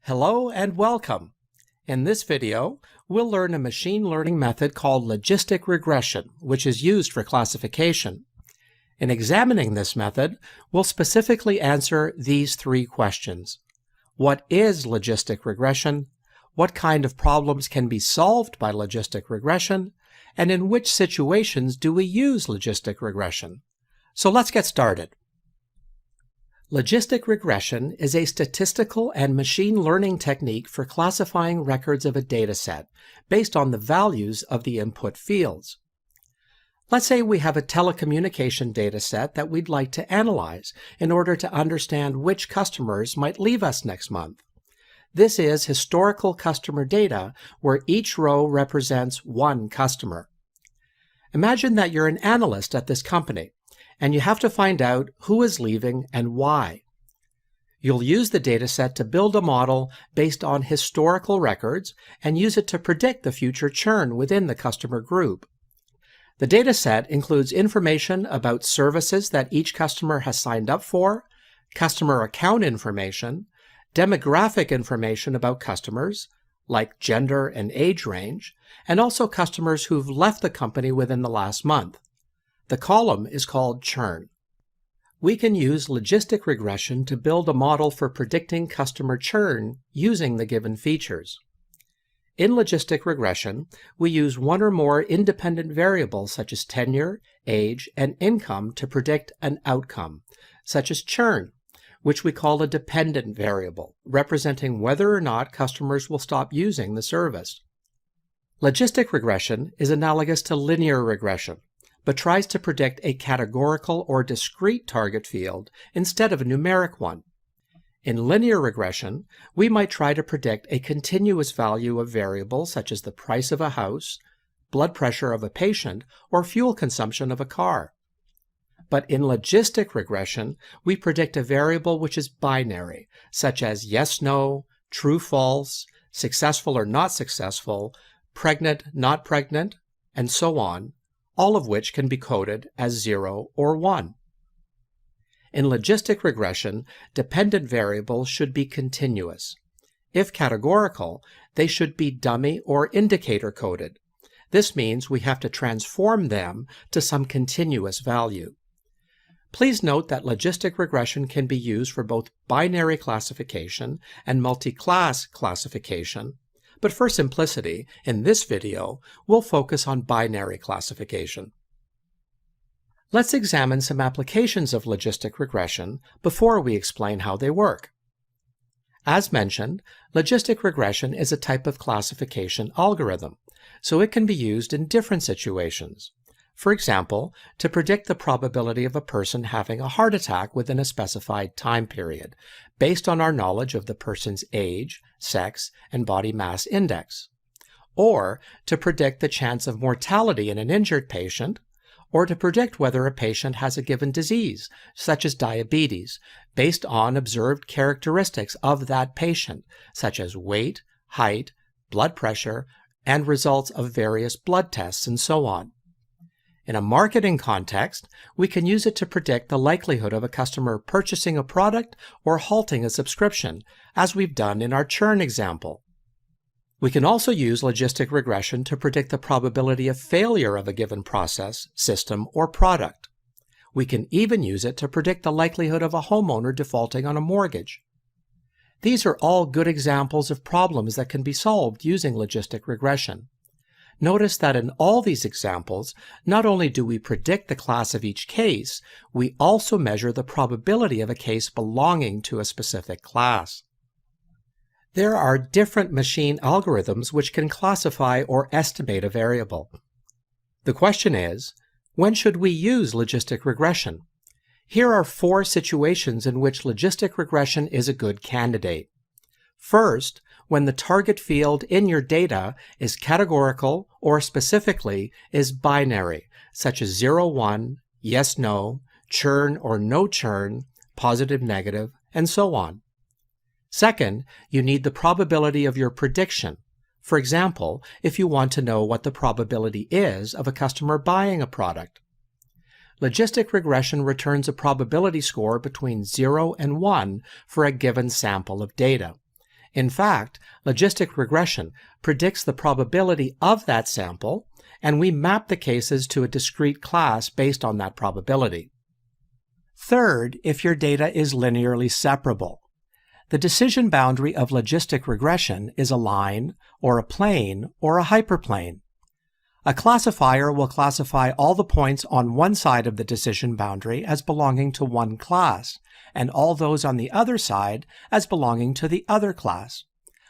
Hello and welcome. In this video, we'll learn a machine learning method called logistic regression, which is used for classification. In examining this method, we'll specifically answer these three questions. What is logistic regression? What kind of problems can be solved by logistic regression? And in which situations do we use logistic regression? So let's get started. Logistic regression is a statistical and machine learning technique for classifying records of a dataset based on the values of the input fields. Let's say we have a telecommunication dataset that we'd like to analyze in order to understand which customers might leave us next month. This is historical customer data where each row represents one customer. Imagine that you're an analyst at this company, and you have to find out who is leaving and why. You'll use the dataset to build a model based on historical records and use it to predict the future churn within the customer group. The dataset includes information about services that each customer has signed up for, customer account information, demographic information about customers, like gender and age range, and also customers who've left the company within the last month. The column is called churn. We can use logistic regression to build a model for predicting customer churn using the given features. In logistic regression, we use one or more independent variables such as tenure, age, and income to predict an outcome, such as churn, which we call a dependent variable, representing whether or not customers will stop using the service. Logistic regression is analogous to linear regression, but tries to predict a categorical or discrete target field instead of a numeric one. In linear regression, we might try to predict a continuous value of variables such as the price of a house, blood pressure of a patient, or fuel consumption of a car. But in logistic regression, we predict a variable which is binary, such as yes-no, true-false, successful or not successful, pregnant, not pregnant, and so on, all of which can be coded as 0 or 1. In logistic regression, dependent variables should be continuous. If categorical, they should be dummy or indicator coded. This means we have to transform them to some continuous value. Please note that logistic regression can be used for both binary classification and multi-class classification. But for simplicity, in this video, we'll focus on binary classification. Let's examine some applications of logistic regression before we explain how they work. As mentioned, logistic regression is a type of classification algorithm, so it can be used in different situations. For example, to predict the probability of a person having a heart attack within a specified time period, based on our knowledge of the person's age, sex, and body mass index. Or to predict the chance of mortality in an injured patient, or to predict whether a patient has a given disease, such as diabetes, based on observed characteristics of that patient, such as weight, height, blood pressure, and results of various blood tests, and so on. In a marketing context, we can use it to predict the likelihood of a customer purchasing a product or halting a subscription, as we've done in our churn example. We can also use logistic regression to predict the probability of failure of a given process, system, or product. We can even use it to predict the likelihood of a homeowner defaulting on a mortgage. These are all good examples of problems that can be solved using logistic regression. Notice that in all these examples, not only do we predict the class of each case, we also measure the probability of a case belonging to a specific class. There are different machine algorithms which can classify or estimate a variable. The question is, when should we use logistic regression? Here are 4 situations in which logistic regression is a good candidate. First, when the target field in your data is categorical or specifically is binary, such as 0, 1, yes, no, churn or no churn, positive, negative, and so on. Second, you need the probability of your prediction. For example, if you want to know what the probability is of a customer buying a product. Logistic regression returns a probability score between 0 and 1 for a given sample of data. In fact, logistic regression predicts the probability of that sample, and we map the cases to a discrete class based on that probability. Third, if your data is linearly separable. The decision boundary of logistic regression is a line, or a plane, or a hyperplane. A classifier will classify all the points on one side of the decision boundary as belonging to one class, and all those on the other side as belonging to the other class.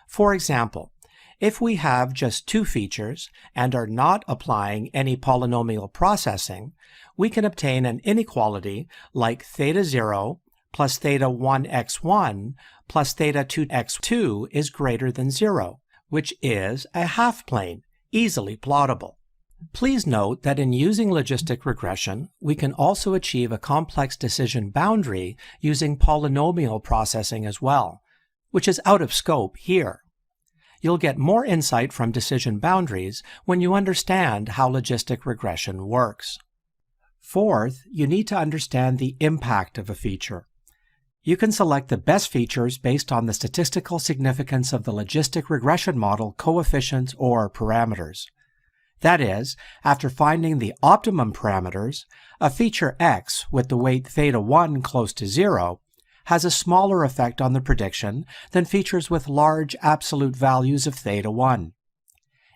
For example, if we have just two features and are not applying any polynomial processing, we can obtain an inequality like theta 0 plus theta 1x1 plus theta 2x2 is greater than 0, which is a half-plane, easily plottable. Please note that in using logistic regression, we can also achieve a complex decision boundary using polynomial processing as well, which is out of scope here. You'll get more insight from decision boundaries when you understand how logistic regression works. Fourth, you need to understand the impact of a feature. You can select the best features based on the statistical significance of the logistic regression model coefficients or parameters. That is, after finding the optimum parameters, a feature x with the weight theta 1 close to 0 has a smaller effect on the prediction than features with large absolute values of theta 1.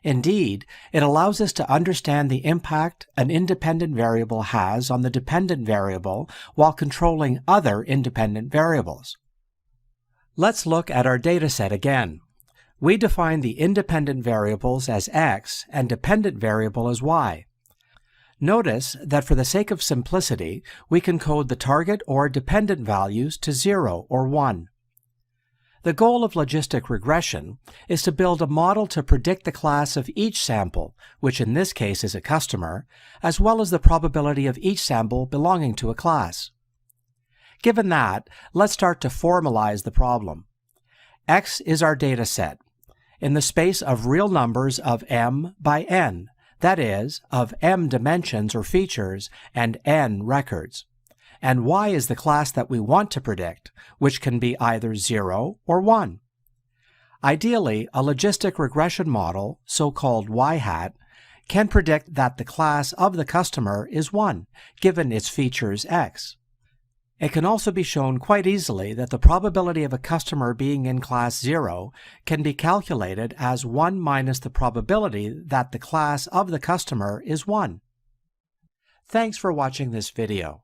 Indeed, it allows us to understand the impact an independent variable has on the dependent variable while controlling other independent variables. Let's look at our dataset again. We define the independent variables as x and dependent variable as y. Notice that for the sake of simplicity, we can code the target or dependent values to 0 or 1. The goal of logistic regression is to build a model to predict the class of each sample, which in this case is a customer, as well as the probability of each sample belonging to a class. Given that, let's start to formalize the problem. X is our data set, in the space of real numbers of m by n, that is, of m dimensions or features and n records. And y is the class that we want to predict, which can be either 0 or 1. Ideally, a logistic regression model, so-called y-hat, can predict that the class of the customer is 1, given its features x. It can also be shown quite easily that the probability of a customer being in class 0 can be calculated as 1 minus the probability that the class of the customer is 1. Thanks for watching this video.